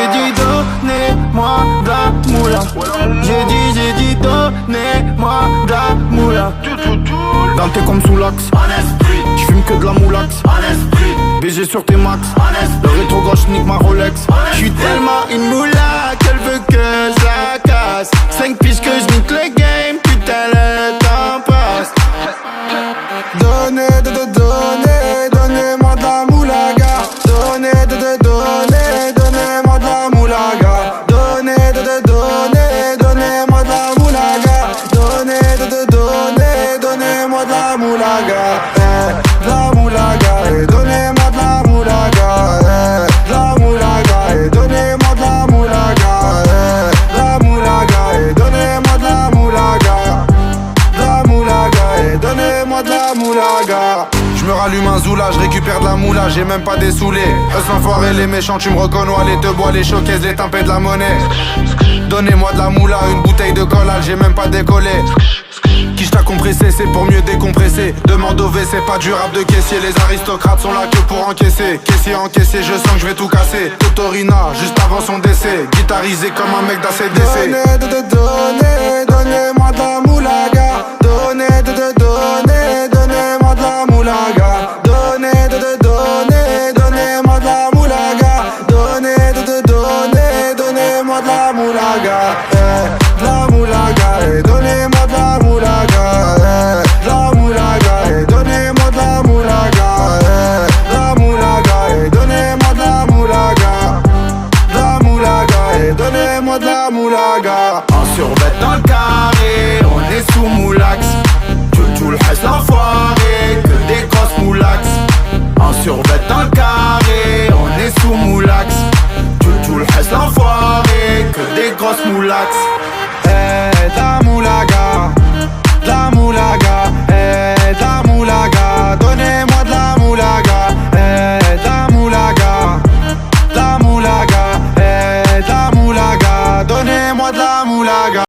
J'ai dit donnez-moi de la moula. J'ai dit donnez-moi de la moula. Danté comme sous l'axe, j'fume que de la moulax. BG sur tes max, le rétro gauche nique ma Rolex. J'suis tellement une moula qu'elle veut que je la casse. 5 piges que je nique le game, putain le temps passe. Donnez-moi de la moulaga. Donnez-moi de la moulaga. Donnez-moi de la moulaga. Donnez-moi de la moulaga. De la moulaga, donnez-moi de la moulaga. De la moulaga, donnez-moi de la moulaga. De la moulaga, donnez-moi de la moulaga. De la moulaga, donnez-moi de la moulaga. Je me rallume un zoula, je récupère de la moula, j'ai même pas des saoulés. Eux l'enfoiré, les méchants, tu me reconnais, les te bois, les showcases, les timpés de la monnaie. Donnez-moi de la moula, une bouteille de collage, j'ai même pas décollé. Qui t'a compressé, c'est pour mieux décompresser. Demande au V, c'est pas du rap de caissier. Les aristocrates sont là que pour encaisser. Caissier encaissé, je sens que je vais tout casser. Totorina, juste avant son décès. Guitarisé comme un mec d'ACDC. Donnez-moi de la moulaga. Donnez-moi de la moulaga.